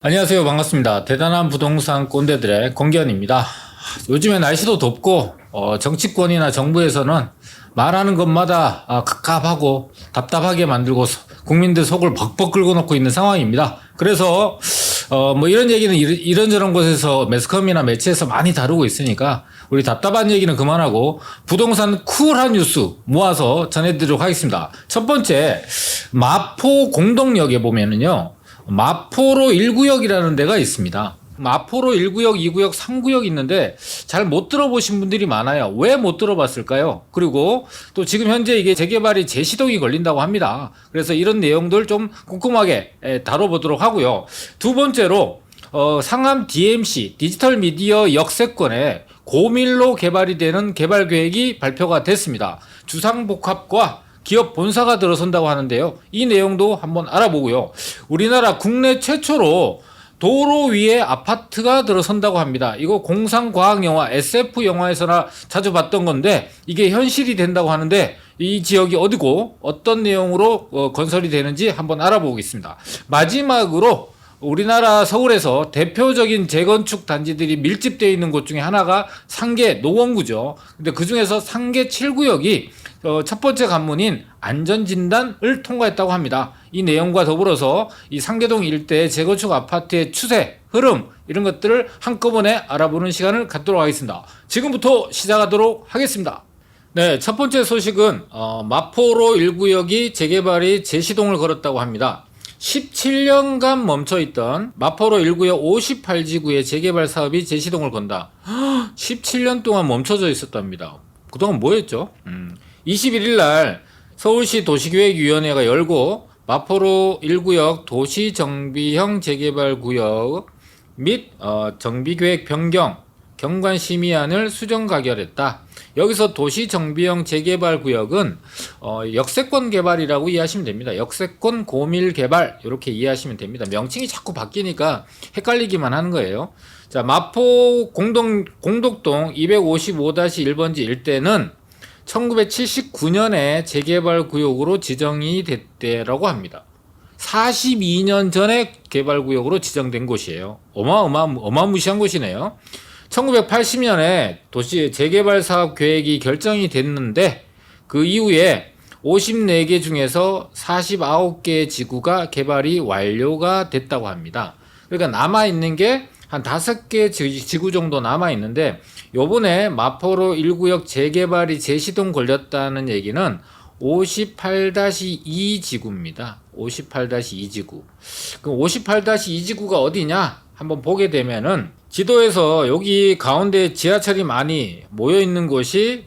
안녕하세요. 반갑습니다. 대단한 부동산 꼰대들의 권기현입니다. 요즘에 날씨도 덥고 정치권이나 정부에서는 말하는 것마다 갑갑하고 답답하게 만들고 국민들 속을 벅벅 긁어놓고 있는 상황입니다. 그래서 뭐 이런 얘기는 이런저런 곳에서 매스컴이나 매체에서 많이 다루고 있으니까 우리 답답한 얘기는 그만하고 부동산 쿨한 뉴스 모아서 전해드리도록 하겠습니다. 첫 번째, 마포 공덕역에 보면은요, 마포로 1구역이라는 데가 있습니다. 마포로 1구역, 2구역, 3구역 있는데 잘 못 들어보신 분들이 많아요. 왜 못 들어봤을까요? 그리고 또 지금 현재 이게 재개발이 제시동이 걸린다고 합니다. 그래서 이런 내용들 좀 꼼꼼하게 다뤄보도록 하고요. 두 번째로 상암 DMC 디지털 미디어 역세권에 고밀로 개발이 되는 개발 계획이 발표가 됐습니다. 주상복합과 기업 본사가 들어선다고 하는데요. 이 내용도 한번 알아보고요. 우리나라 국내 최초로 도로 위에 아파트가 들어선다고 합니다. 이거 공상과학영화 SF 영화에서나 자주 봤던 건데 이게 현실이 된다고 하는데 이 지역이 어디고 어떤 내용으로 건설이 되는지 한번 알아보겠습니다. 마지막으로 우리나라 서울에서 대표적인 재건축 단지들이 밀집되어 있는 곳 중에 하나가 상계 노원구죠. 근데 그 중에서 상계 7구역이 첫 번째 관문인 안전진단을 통과했다고 합니다. 이 내용과 더불어서 이 상계동 일대의 재건축 아파트의 추세, 흐름 이런 것들을 한꺼번에 알아보는 시간을 갖도록 하겠습니다. 지금부터 시작하도록 하겠습니다. 네, 첫 번째 소식은 마포로 1구역이 재개발이 제시동을 걸었다고 합니다. 17년간 멈춰있던 마포로 1구역 58지구의 재개발 사업이 제시동을 건다. 17년 동안 멈춰져 있었답니다. 그동안 뭐 했죠? 21일 날 서울시 도시계획위원회가 열고 마포로 1구역 도시정비형 재개발구역 및 정비계획 변경 경관심의안을 수정 가결했다. 여기서 도시정비형 재개발구역은 역세권 개발이라고 이해하시면 됩니다. 역세권 고밀 개발 이렇게 이해하시면 됩니다. 명칭이 자꾸 바뀌니까 헷갈리기만 하는 거예요. 자, 마포 공덕동 255-1번지 일대는 1979년에 재개발구역으로 지정이 됐대라고 합니다. 42년 전에 개발구역으로 지정된 곳이에요. 어마무시한 곳이네요. 1980년에 도시 재개발 사업 계획이 결정이 됐는데 그 이후에 54개 중에서 49개의 지구가 개발이 완료가 됐다고 합니다. 그러니까 남아있는 게 한 5개 지구 정도 남아있는데 요번에 마포로 1구역 재개발이 제시동 걸렸다는 얘기는 58-2 지구입니다. 58-2 지구. 그럼 58-2 지구가 어디냐? 한번 보게 되면은 지도에서 여기 가운데 지하철이 많이 모여 있는 곳이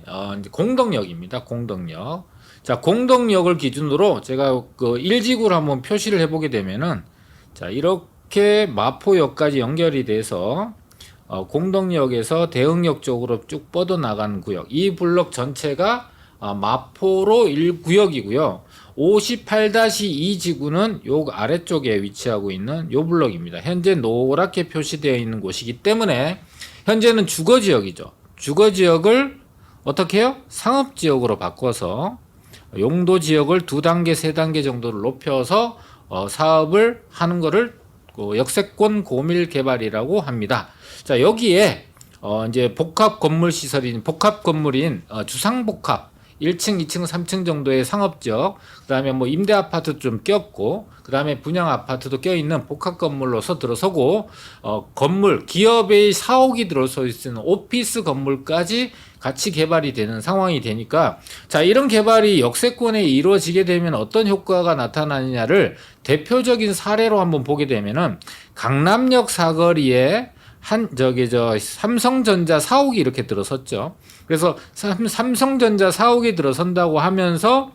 공덕역입니다. 공덕역. 자, 공덕역을 기준으로 제가 그 1지구를 한번 표시를 해보게 되면은 자, 이렇게 마포역까지 연결이 돼서 공덕역에서 대흥역 쪽으로 쭉 뻗어나가는 구역. 이 블록 전체가 마포로 1구역이고요. 58-2 지구는 요 아래쪽에 위치하고 있는 요 블록입니다. 현재 노랗게 표시되어 있는 곳이기 때문에 현재는 주거지역이죠. 주거지역을 어떻게 해요? 상업지역으로 바꿔서 용도지역을 2단계, 3단계 정도를 높여서 사업을 하는 거를 역세권 고밀 개발이라고 합니다. 자, 여기에 이제 복합 건물인 주상복합 1층, 2층, 3층 정도의 상업지역, 그 다음에 뭐 임대 아파트 좀 꼈고, 그 다음에 분양 아파트도 껴있는 복합 건물로서 들어서고, 건물, 기업의 사옥이 들어서 있는 오피스 건물까지 같이 개발이 되는 상황이 되니까, 자, 이런 개발이 역세권에 이루어지게 되면 어떤 효과가 나타나느냐를 대표적인 사례로 한번 보게 되면은, 강남역 사거리에 삼성전자 사옥이 이렇게 들어섰죠. 그래서 삼성전자 사옥이 들어선다고 하면서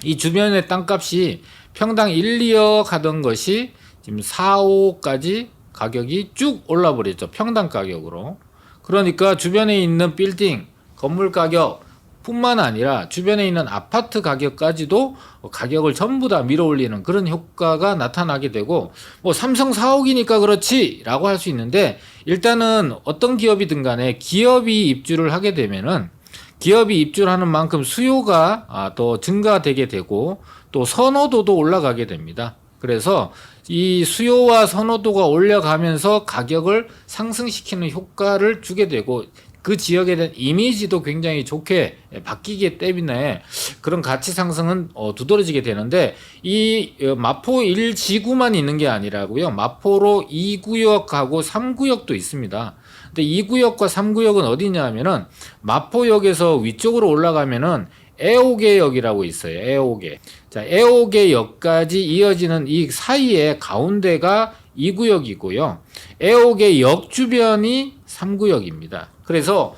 이 주변의 땅값이 평당 1, 2억 하던 것이 지금 4, 5까지 가격이 쭉 올라 버렸죠. 평당 가격으로. 그러니까 주변에 있는 빌딩, 건물 가격 뿐만 아니라 주변에 있는 아파트 가격까지도 가격을 전부 다 밀어올리는 그런 효과가 나타나게 되고, 뭐 삼성 사옥이니까 그렇지 라고 할 수 있는데, 일단은 어떤 기업이든 간에 기업이 입주를 하게 되면은 기업이 입주를 하는 만큼 수요가 더 증가되게 되고 또 선호도도 올라가게 됩니다. 그래서 이 수요와 선호도가 올라가면서 가격을 상승시키는 효과를 주게 되고 그 지역에 대한 이미지도 굉장히 좋게 바뀌기 때문에 그런 가치 상승은 두드러지게 되는데 이 마포 1지구만 있는 게 아니라고요. 마포로 2구역하고 3구역도 있습니다. 근데 2구역과 3구역은 어디냐 하면은 마포역에서 위쪽으로 올라가면은 애호개역이라고 있어요. 애호개. 자, 애호개역까지 이어지는 이 사이에 가운데가 2구역이고요. 애호개역 주변이 3구역입니다. 그래서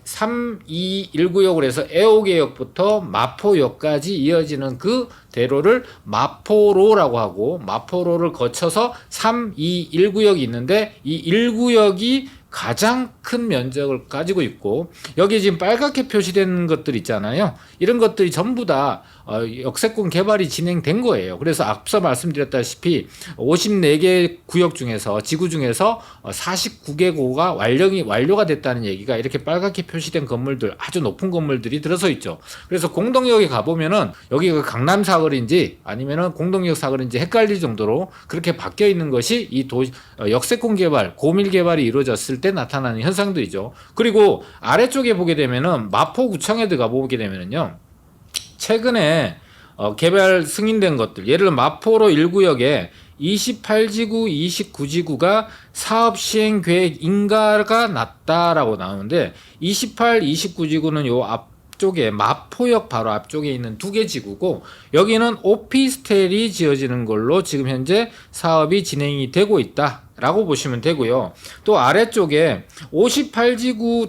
3, 2, 1구역을 해서 애호개역부터 마포역까지 이어지는 그 대로를 마포로라고 하고 마포로를 거쳐서 3, 2, 1구역이 있는데 이 1구역이 가장 큰 면적을 가지고 있고 여기 지금 빨갛게 표시된 것들 있잖아요. 이런 것들이 전부 다 역세권 개발이 진행된 거예요. 그래서 앞서 말씀드렸다시피 54개 구역 중에서 지구 중에서 49개구가 완료가 됐다는 얘기가 이렇게 빨갛게 표시된 건물들 아주 높은 건물들이 들어서 있죠. 그래서 공동역에 가보면은 여기가 강남 사거리인지 아니면은 공동역 사거리인지 헷갈릴 정도로 그렇게 바뀌어 있는 것이 이 역세권 개발, 고밀 개발이 이루어졌을 때 나타나는 현상들이죠. 그리고 아래쪽에 보게 되면은 마포구청에 들어가 보게 되면은요. 최근에 개발 승인된 것들, 예를 들어 마포로 1구역에 28지구, 29지구가 사업 시행 계획 인가가 났다라고 나오는데 28, 29지구는 요 앞쪽에 마포역 바로 앞쪽에 있는 2개 지구고 여기는 오피스텔이 지어지는 걸로 지금 현재 사업이 진행이 되고 있다. 라고 보시면 되고요. 또 아래쪽에 58지구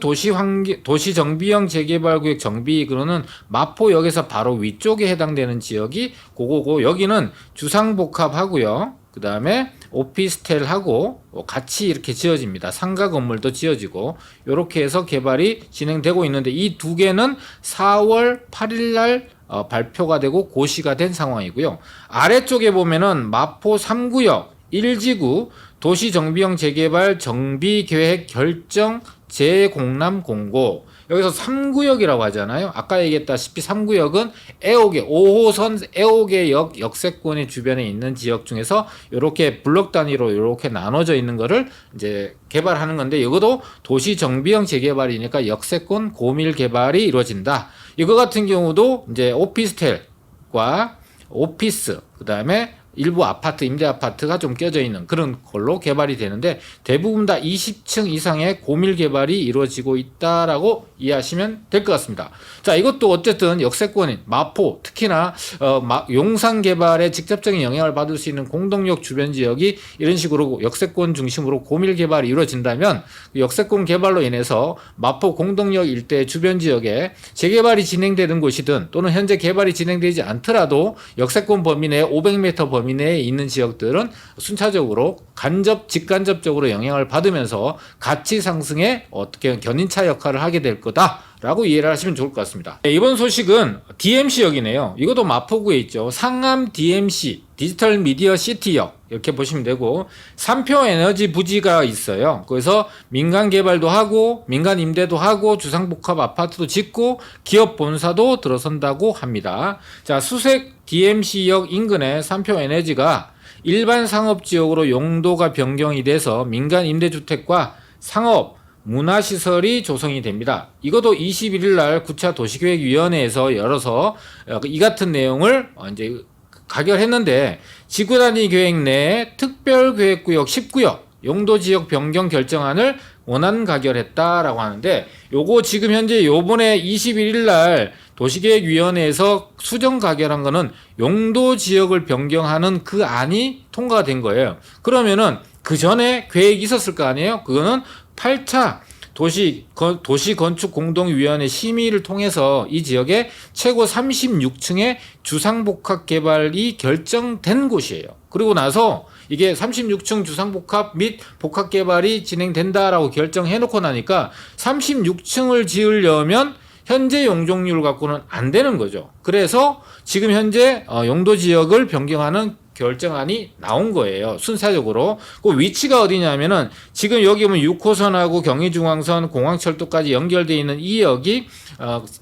도시정비형 재개발구역 정비 그러는 마포역에서 바로 위쪽에 해당되는 지역이 그거고 여기는 주상복합하고요. 그 다음에 오피스텔하고 같이 이렇게 지어집니다. 상가 건물도 지어지고 이렇게 해서 개발이 진행되고 있는데 이 2개는 4월 8일 날 발표가 되고 고시가 된 상황이고요. 아래쪽에 보면은 마포 3구역 1지구 도시정비형 재개발 정비계획 결정 재공람 공고 여기서 3구역이라고 하잖아요. 아까 얘기했다시피 3구역은 애호개 5호선 애호개역 역세권의 주변에 있는 지역 중에서 이렇게 블록 단위로 이렇게 나눠져 있는 거를 이제 개발하는 건데 이것도 도시정비형 재개발이니까 역세권 고밀 개발이 이루어진다. 이거 같은 경우도 이제 오피스텔과 오피스 그다음에 일부 아파트, 임대 아파트가 좀 껴져 있는 그런 걸로 개발이 되는데 대부분 다 20층 이상의 고밀 개발이 이루어지고 있다라고 이해하시면 될 것 같습니다. 자, 이것도 어쨌든 역세권인 마포, 특히나 용산 개발에 직접적인 영향을 받을 수 있는 공동역 주변 지역이 이런 식으로 역세권 중심으로 고밀 개발이 이루어진다면 역세권 개발로 인해서 마포 공동역 일대 주변 지역에 재개발이 진행되는 곳이든 또는 현재 개발이 진행되지 않더라도 역세권 범위 내 500m 범위 내에 있는 지역들은 순차적으로 직간접적으로 영향을 받으면서 가치 상승에 어떻게 견인차 역할을 하게 될 거다라고 이해를 하시면 좋을 것 같습니다. 네, 이번 소식은 DMC역이네요. 이것도 마포구에 있죠. 상암 DMC 디지털 미디어 시티역 이렇게 보시면 되고 삼표 에너지 부지가 있어요. 그래서 민간 개발도 하고 민간 임대도 하고 주상복합 아파트도 짓고 기업 본사도 들어선다고 합니다. 자, 수색 DMC역 인근에 삼표 에너지가 일반 상업지역으로 용도가 변경이 돼서 민간 임대주택과 상업 문화시설이 조성이 됩니다. 이것도 21일 날 구차 도시계획위원회에서 열어서 이 같은 내용을 이제 가결했는데 지구 단위 계획 내 특별계획구역 10구역 용도지역 변경 결정안을 원안 가결했다라고 하는데 요거 지금 현재 요번에 21일 날 도시계획위원회에서 수정 가결한 거는 용도지역을 변경하는 그 안이 통과된 거예요. 그러면은 그 전에 계획이 있었을 거 아니에요? 그거는 8차 도시건축공동위원회 심의를 통해서 이 지역에 최고 36층의 주상복합 개발이 결정된 곳이에요. 그리고 나서 이게 36층 주상복합 및 복합 개발이 진행된다라고 결정해놓고 나니까 36층을 지으려면 현재 용적률 갖고는 안 되는 거죠. 그래서 지금 현재 용도 지역을 변경하는 결정안이 나온 거예요. 순차적으로. 그 위치가 어디냐면은 지금 여기 보면 6호선하고 경의중앙선 공항철도까지 연결되어 있는 이 역이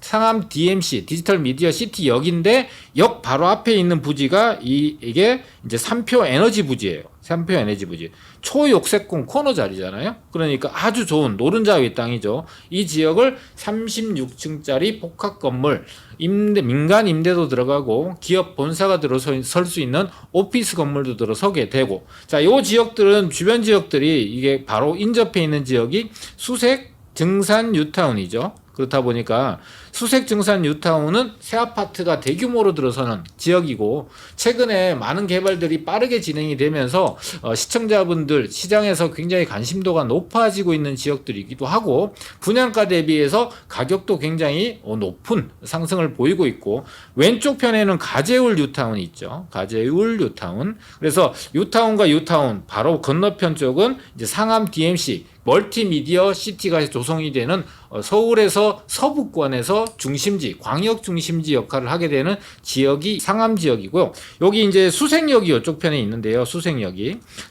상암 DMC 디지털 미디어 시티 역인데 역 바로 앞에 있는 부지가 이게 이제 삼표 에너지 부지예요. 삼표 에너지 부지. 초역세권 코너 자리잖아요. 그러니까 아주 좋은 노른자위 땅이죠. 이 지역을 36층짜리 복합 건물, 민간 임대도 들어가고 기업 본사가 들어설 수 있는 오피스 건물도 들어서게 되고, 자, 요 지역들은 주변 지역들이 이게 바로 인접해 있는 지역이 수색 증산 뉴타운이죠. 그렇다 보니까 수색 증산 뉴타운은 새 아파트가 대규모로 들어서는 지역이고, 최근에 많은 개발들이 빠르게 진행이 되면서 시청자분들 시장에서 굉장히 관심도가 높아지고 있는 지역들이기도 하고, 분양가 대비해서 가격도 굉장히 높은 상승을 보이고 있고, 왼쪽 편에는 가재울 뉴타운이 있죠. 가재울 뉴타운. 그래서 뉴타운과 뉴타운 바로 건너편 쪽은 이제 상암 DMC 멀티미디어 시티가 조성이 되는 서울에서 서부권에서 중심지, 광역 중심지 역할을 하게 되는 지역이 상암 지역이고요. 여기 이제 수색역이 이쪽 편에 있는데요.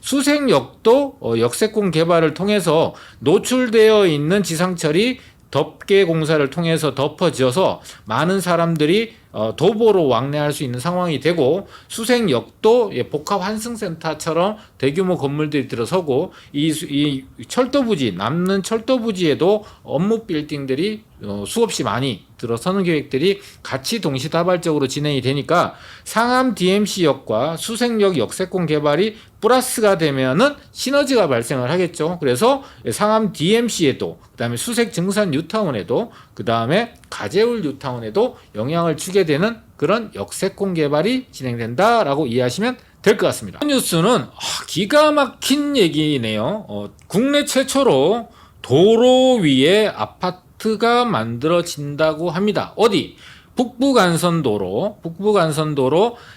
수색역도 역세권 개발을 통해서 노출되어 있는 지상철이 덮개 공사를 통해서 덮어져서 많은 사람들이 도보로 왕래할 수 있는 상황이 되고, 수색역도 복합 환승센터처럼 대규모 건물들이 들어서고, 이 철도부지, 남는 철도부지에도 업무 빌딩들이 수없이 많이 들어서는 계획들이 같이 동시다발적으로 진행이 되니까 상암 DMC역과 수색역 역세권 개발이 플러스가 되면은 시너지가 발생을 하겠죠. 그래서 상암 DMC에도, 그 다음에 수색 증산 뉴타운에도, 그 다음에 가재울 뉴타운에도 영향을 주게 되는 그런 역세권 개발이 진행된다라고 이해하시면 될 것 같습니다. 뉴스는 기가 막힌 얘기네요. 국내 최초로 도로 위에 아파트가 만들어진다고 합니다. 어디? 북부간선도로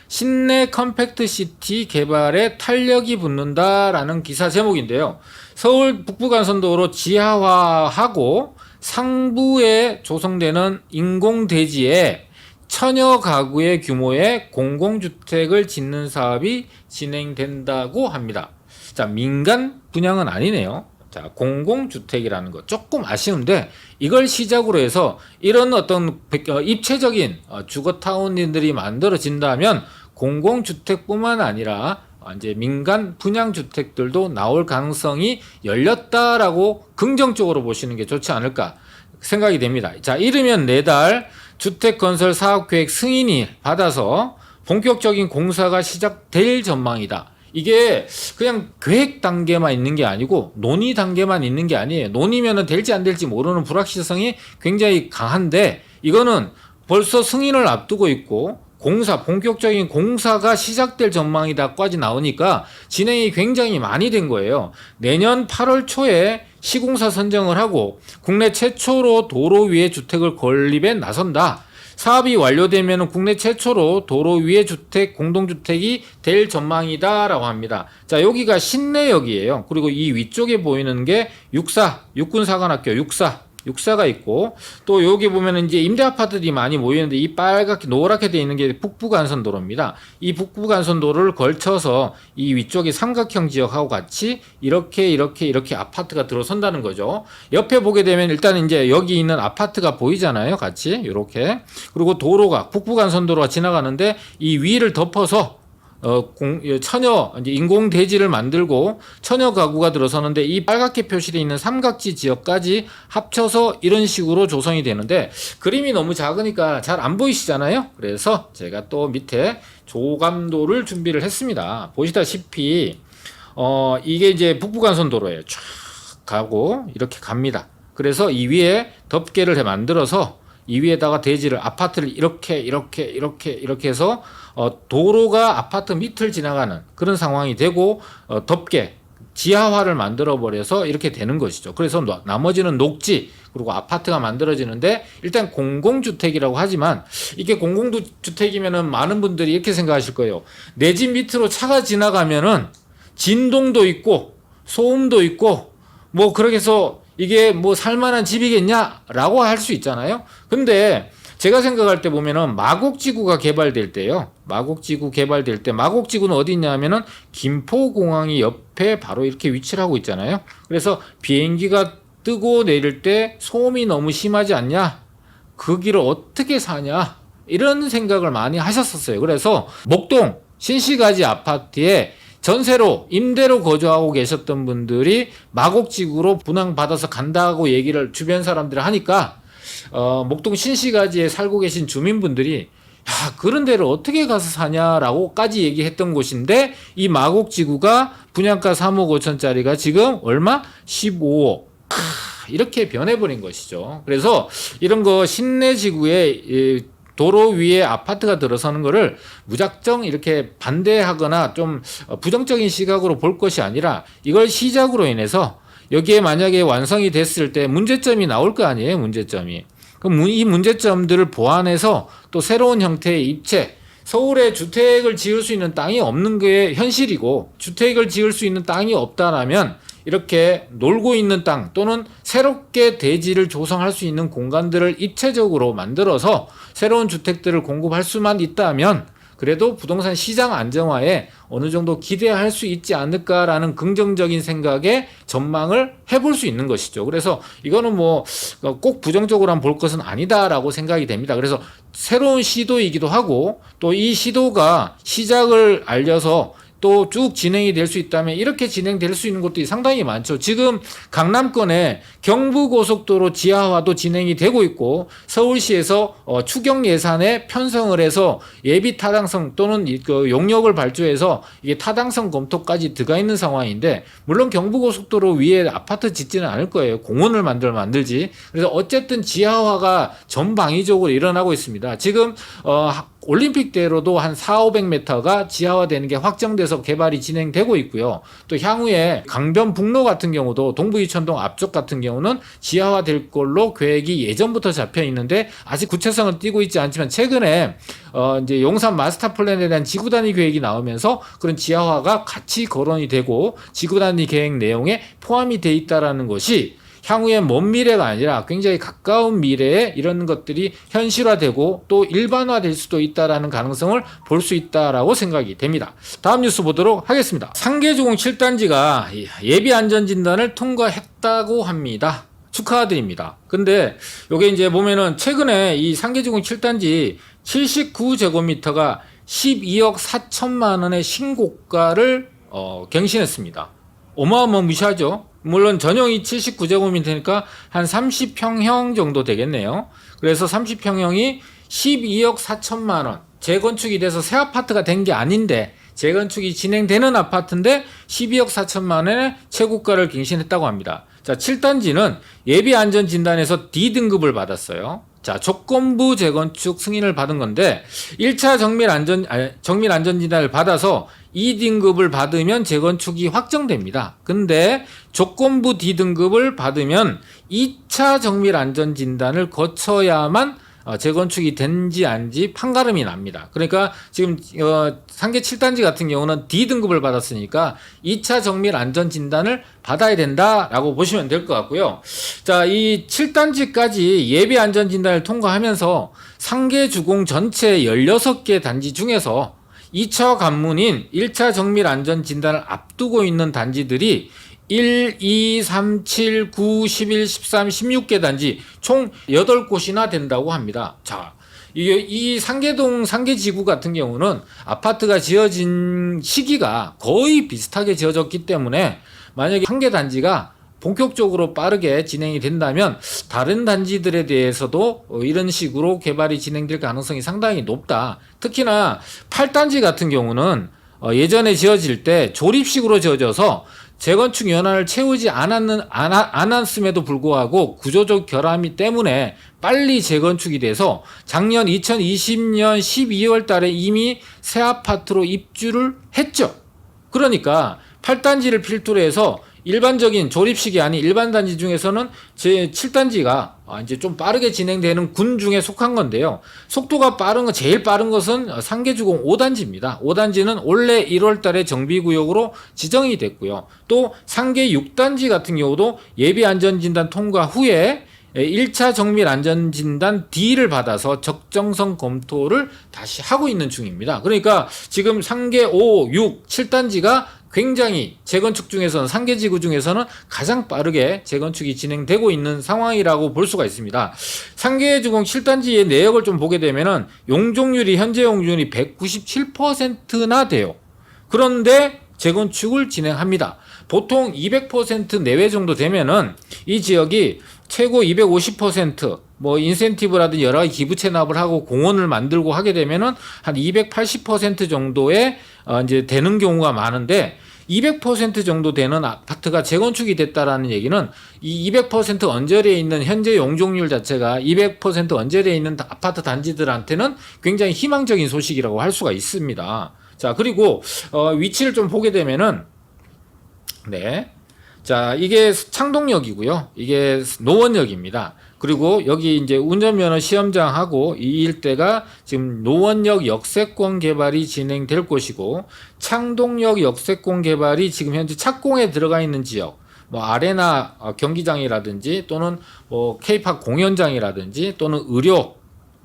신내 컴팩트시티 개발에 탄력이 붙는다라는 기사 제목인데요. 서울 북부간선도로 지하화하고 상부에 조성되는 인공대지에 천여 가구의 규모의 공공주택을 짓는 사업이 진행된다고 합니다. 자, 민간 분양은 아니네요. 자, 공공주택이라는 거 조금 아쉬운데, 이걸 시작으로 해서 이런 어떤 입체적인 주거타운들이 만들어진다면 공공주택뿐만 아니라 이제 민간 분양주택들도 나올 가능성이 열렸다라고 긍정적으로 보시는 게 좋지 않을까 생각이 됩니다. 자, 이르면 내달 주택건설 사업계획 승인이 받아서 본격적인 공사가 시작될 전망이다. 이게 그냥 계획 단계만 있는 게 아니고 논의 단계만 있는 게 아니에요. 논의면은 될지 안 될지 모르는 불확실성이 굉장히 강한데, 이거는 벌써 승인을 앞두고 있고 본격적인 공사가 시작될 전망이다까지 나오니까 진행이 굉장히 많이 된 거예요. 내년 8월 초에 시공사 선정을 하고 국내 최초로 도로 위에 주택을 건립에 나선다. 사업이 완료되면 국내 최초로 도로 위에 주택, 공동주택이 될 전망이다라고 합니다. 자, 여기가 신내역이에요. 그리고 이 위쪽에 보이는 게 육군사관학교 6사가 있고, 또 여기 보면 이제 임대 아파트들이 많이 모이는데, 이 빨갛게 노랗게 되어 있는 게 북부간선도로입니다. 이 북부간선도로를 걸쳐서 이 위쪽이 삼각형 지역하고 같이 이렇게 아파트가 들어선다는 거죠. 옆에 보게 되면 일단 이제 여기 있는 아파트가 보이잖아요. 같이 이렇게. 그리고 도로가 북부간선도로가 지나가는데 이 위를 덮어서 이제 인공대지를 만들고 천여 가구가 들어서는데, 이 빨갛게 표시되어 있는 삼각지 지역까지 합쳐서 이런 식으로 조성이 되는데, 그림이 너무 작으니까 잘 안 보이시잖아요. 그래서 제가 또 밑에 조감도를 준비를 했습니다. 보시다시피 이게 이제 북부간선도로예요. 쫙 가고 이렇게 갑니다. 그래서 이 위에 덮개를 만들어서 이 위에다가 대지를, 아파트를 이렇게 해서 도로가 아파트 밑을 지나가는 그런 상황이 되고, 덮개 지하화를 만들어 버려서 이렇게 되는 것이죠. 그래서 나머지는 녹지 그리고 아파트가 만들어지는데, 일단 공공주택이라고 하지만 이게 공공주택이면은 많은 분들이 이렇게 생각하실 거예요. 내 집 밑으로 차가 지나가면은 진동도 있고 소음도 있고 그렇게 해서 이게 살만한 집이겠냐라고 할 수 있잖아요. 근데 제가 생각할 때 보면은 마곡지구가 개발될 때요. 마곡지구 개발될 때 마곡지구는 어디 있냐면은 김포공항이 옆에 바로 이렇게 위치를 하고 있잖아요. 그래서 비행기가 뜨고 내릴 때 소음이 너무 심하지 않냐? 그 길을 어떻게 사냐? 이런 생각을 많이 하셨었어요. 그래서 목동 신시가지 아파트에 전세로 임대로 거주하고 계셨던 분들이 마곡지구로 분양받아서 간다고 얘기를 주변 사람들이 하니까 목동 신시가지에 살고 계신 주민분들이 야, 그런 데를 어떻게 가서 사냐라고까지 얘기했던 곳인데 이 마곡지구가 분양가 3억 5천짜리가 지금 얼마? 15억. 이렇게 변해버린 것이죠. 그래서 이런 거 신내지구에 도로 위에 아파트가 들어서는 거를 무작정 이렇게 반대하거나 좀 부정적인 시각으로 볼 것이 아니라 이걸 시작으로 인해서 여기에 만약에 완성이 됐을 때 문제점이 나올 거 아니에요. 문제점이. 그럼 이 문제점들을 보완해서 또 새로운 형태의 입체, 서울에 주택을 지을 수 있는 땅이 없는 게 현실이고 주택을 지을 수 있는 땅이 없다라면 이렇게 놀고 있는 땅 또는 새롭게 대지를 조성할 수 있는 공간들을 입체적으로 만들어서 새로운 주택들을 공급할 수만 있다면 그래도 부동산 시장 안정화에 어느 정도 기대할 수 있지 않을까라는 긍정적인 생각에 전망을 해볼 수 있는 것이죠. 그래서 이거는 뭐 꼭 부정적으로 볼 것은 아니다라고 생각이 됩니다. 그래서 새로운 시도이기도 하고 또 이 시도가 시작을 알려서 또 쭉 진행이 될 수 있다면 이렇게 진행될 수 있는 것들이 상당히 많죠. 지금 강남권에 경부고속도로 지하화도 진행이 되고 있고 서울시에서 추경 예산에 편성을 해서 예비 타당성 또는 그 용역을 발주해서 이게 타당성 검토까지 들어가 있는 상황인데 물론 경부고속도로 위에 아파트 짓지는 않을 거예요. 공원을 만들지. 그래서 어쨌든 지하화가 전방위적으로 일어나고 있습니다. 지금 올림픽대로도 한 4,500m가 지하화되는 게 확정돼서 개발이 진행되고 있고요. 또 향후에 강변북로 같은 경우도 동부이천동 앞쪽 같은 경우는 지하화될 걸로 계획이 예전부터 잡혀 있는데 아직 구체성은 띄고 있지 않지만 최근에 이제 용산 마스터 플랜에 대한 지구 단위 계획이 나오면서 그런 지하화가 같이 거론이 되고 지구 단위 계획 내용에 포함이 돼 있다라는 것이 향후에 먼 미래가 아니라 굉장히 가까운 미래에 이런 것들이 현실화되고 또 일반화될 수도 있다라는 가능성을 볼 수 있다라고 생각이 됩니다. 다음 뉴스 보도록 하겠습니다. 상계주공 7단지가 예비 안전진단을 통과했다고 합니다. 축하드립니다. 근데 요게 이제 보면은 최근에 이 상계주공 7단지 79제곱미터가 12억 4천만 원의 신고가를 갱신했습니다. 어마어마무시하죠. 물론 전용이 79제곱미터니까 한 30평형 정도 되겠네요. 그래서 30평형이 12억 4천만 원 재건축이 돼서 새 아파트가 된 게 아닌데 재건축이 진행되는 아파트인데 12억 4천만 원의 최고가를 갱신했다고 합니다. 자, 7단지는 예비안전진단에서 D등급을 받았어요. 자, 조건부 재건축 승인을 받은 건데 1차 정밀안전진단을 받아서 2등급을 받으면 재건축이 확정됩니다. 근데 조건부 D등급을 받으면 2차 정밀안전진단을 거쳐야만 재건축이 된지 아닌지 판가름이 납니다. 그러니까 지금 상계 7단지 같은 경우는 D등급을 받았으니까 2차 정밀 안전진단을 받아야 된다라고 보시면 될 것 같고요. 자, 이 7단지까지 예비 안전진단을 통과하면서 상계 주공 전체 16개 단지 중에서 2차 관문인 1차 정밀 안전진단을 앞두고 있는 단지들이 1, 2, 3, 7, 9, 11, 13, 16개 단지 총 8곳이나 된다고 합니다. 자, 이 상계동 상계지구 같은 경우는 아파트가 지어진 시기가 거의 비슷하게 지어졌기 때문에 만약에 상계 단지가 본격적으로 빠르게 진행이 된다면 다른 단지들에 대해서도 이런 식으로 개발이 진행될 가능성이 상당히 높다. 특히나 8단지 같은 경우는 예전에 지어질 때 조립식으로 지어져서 재건축 연한을 채우지 않았음에도 불구하고 구조적 결함이 때문에 빨리 재건축이 돼서 작년 2020년 12월 달에 이미 새 아파트로 입주를 했죠. 그러니까 8단지를 필두로 해서 일반적인 조립식이 아닌 일반 단지 중에서는 제 7단지가 이제 좀 빠르게 진행되는 군 중에 속한 건데요. 속도가 빠른 거 제일 빠른 것은 상계주공 5단지입니다. 5단지는 올해 1월 달에 정비구역으로 지정이 됐고요. 또 상계 6단지 같은 경우도 예비 안전진단 통과 후에 1차 정밀 안전진단 D를 받아서 적정성 검토를 다시 하고 있는 중입니다. 그러니까 지금 상계 5, 6, 7단지가 굉장히 재건축 중에서는 상계 지구 중에서는 가장 빠르게 재건축이 진행되고 있는 상황이라고 볼 수가 있습니다. 상계 주공 7단지의 내역을 좀 보게 되면은 용적률이 현재 용적률이 197%나 돼요. 그런데 재건축을 진행합니다. 보통 200% 내외 정도 되면은 이 지역이 최고 250% 뭐 인센티브라든지 여러 가지 기부 체납을 하고 공원을 만들고 하게 되면은 한 280% 정도의 이제 되는 경우가 많은데 200% 정도 되는 아파트가 재건축이 됐다라는 얘기는 이 200% 언저리에 있는 현재 용적률 자체가 200% 언저리에 있는 아파트 단지들한테는 굉장히 희망적인 소식이라고 할 수가 있습니다. 자, 그리고 위치를 좀 보게 되면은 네. 자, 이게 창동역이고요. 이게 노원역입니다. 그리고 여기 이제 운전면허 시험장하고 이 일대가 지금 노원역 역세권 개발이 진행될 곳이고 창동역 역세권 개발이 지금 현재 착공에 들어가 있는 지역, 뭐 아레나 경기장이라든지 또는 뭐 K-팝 공연장이라든지 또는 의료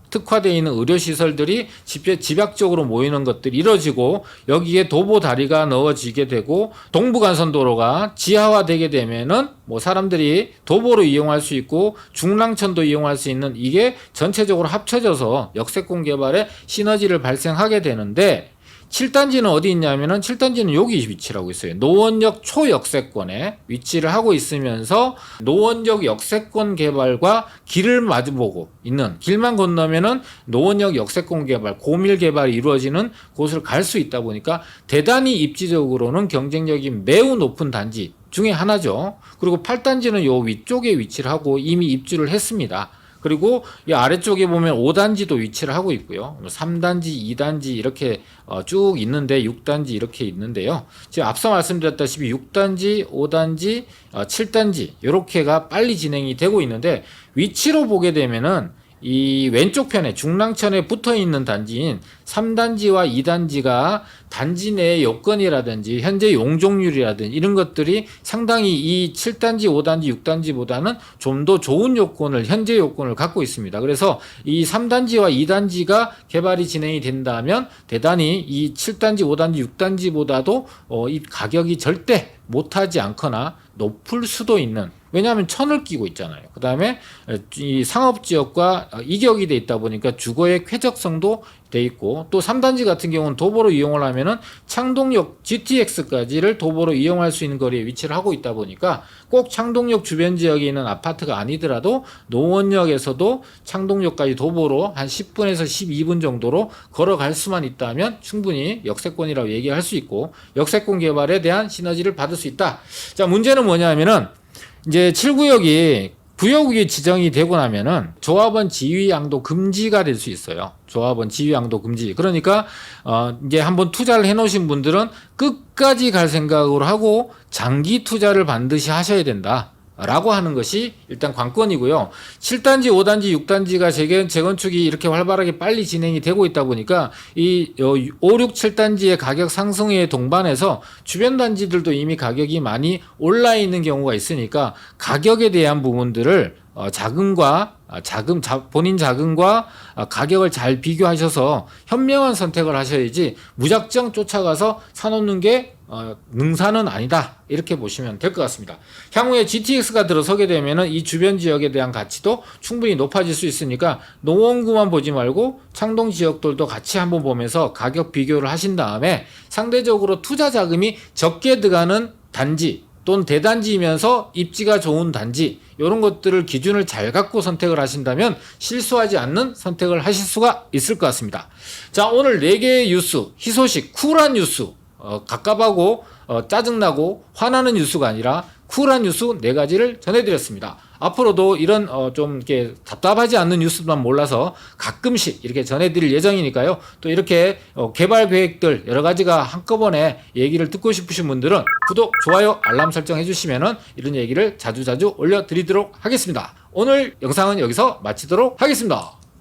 특화되어 있는 의료시설들이 집약적으로 모이는 것들이 이뤄지고 여기에 도보 다리가 넣어지게 되고 동부간선도로가 지하화되게 되면은 뭐 사람들이 도보로 이용할 수 있고 중랑천도 이용할 수 있는 이게 전체적으로 합쳐져서 역세권 개발에 시너지를 발생하게 되는데 7단지는 어디 있냐면은 7단지는 여기 위치를 있어요. 노원역 초역세권에 위치를 하고 있으면서 노원역 역세권 개발과 길을 마주보고 있는 길만 건너면은 노원역 역세권 개발, 고밀 개발이 이루어지는 곳을 갈 수 있다 보니까 대단히 입지적으로는 경쟁력이 매우 높은 단지 중에 하나죠. 그리고 8단지는 요 위쪽에 위치를 하고 이미 입주를 했습니다. 그리고 이 아래쪽에 보면 5단지도 위치를 하고 있고요. 3단지, 2단지 이렇게 쭉 있는데 6단지 이렇게 있는데요. 지금 앞서 말씀드렸다시피 6단지, 5단지, 7단지 이렇게가 빨리 진행이 되고 있는데 위치로 보게 되면은 이 왼쪽 편에 중랑천에 붙어 있는 단지인 3단지와 2단지가 단지 내의 여건이라든지 현재 용적률이라든지 이런 것들이 상당히 이 7단지, 5단지, 6단지보다는 좀 더 좋은 요건을 현재 요건을 갖고 있습니다. 그래서 이 3단지와 2단지가 개발이 진행이 된다면 대단히 이 7단지, 5단지, 6단지보다도 이 가격이 절대 못하지 않거나 높을 수도 있는, 왜냐하면 천을 끼고 있잖아요. 그 다음에 이 상업지역과 이격이 돼 있다 보니까 주거의 쾌적성도 돼 있고 또 3단지 같은 경우는 도보로 이용을 하면은 창동역 GTX까지를 도보로 이용할 수 있는 거리에 위치를 하고 있다 보니까 꼭 창동역 주변 지역에 있는 아파트가 아니더라도 노원역에서도 창동역까지 도보로 한 10분에서 12분 정도로 걸어갈 수만 있다면 충분히 역세권이라고 얘기할 수 있고 역세권 개발에 대한 시너지를 받을 수 있다. 자, 문제는 뭐냐면은 이제 7구역이 구역이 지정이 되고 나면은 조합원 지위 양도 금지가 될 수 있어요. 조합원 지위 양도 금지. 그러니까 이제 한번 투자를 해 놓으신 분들은 끝까지 갈 생각으로 하고 장기 투자를 반드시 하셔야 된다 라고 하는 것이 일단 관건이고요. 7단지, 5단지, 6단지가 재건축이 이렇게 활발하게 빨리 진행이 되고 있다 보니까 이 5, 6, 7단지의 가격 상승에 동반해서 주변 단지들도 이미 가격이 많이 올라 있는 경우가 있으니까 가격에 대한 부분들을 본인 자금과 가격을 잘 비교하셔서 현명한 선택을 하셔야지 무작정 쫓아가서 사놓는 게 능사는 아니다, 이렇게 보시면 될 것 같습니다. 향후에 GTX가 들어서게 되면은 이 주변 지역에 대한 가치도 충분히 높아질 수 있으니까 노원구만 보지 말고 창동 지역들도 같이 한번 보면서 가격 비교를 하신 다음에 상대적으로 투자 자금이 적게 들어가는 단지 또는 대단지이면서 입지가 좋은 단지, 이런 것들을 기준을 잘 갖고 선택을 하신다면 실수하지 않는 선택을 하실 수가 있을 것 같습니다. 자, 오늘 4개의 뉴스, 희소식, 쿨한 뉴스, 갑갑하고 짜증나고 화나는 뉴스가 아니라 쿨한 뉴스 4가지를 전해드렸습니다. 앞으로도 이런 좀 이렇게 답답하지 않는 뉴스만 몰라서 가끔씩 이렇게 전해드릴 예정이니까요. 또 이렇게 개발 계획들 여러 가지가 한꺼번에 얘기를 듣고 싶으신 분들은 구독, 좋아요, 알람 설정 해주시면은 이런 얘기를 자주자주 올려드리도록 하겠습니다. 오늘 영상은 여기서 마치도록 하겠습니다.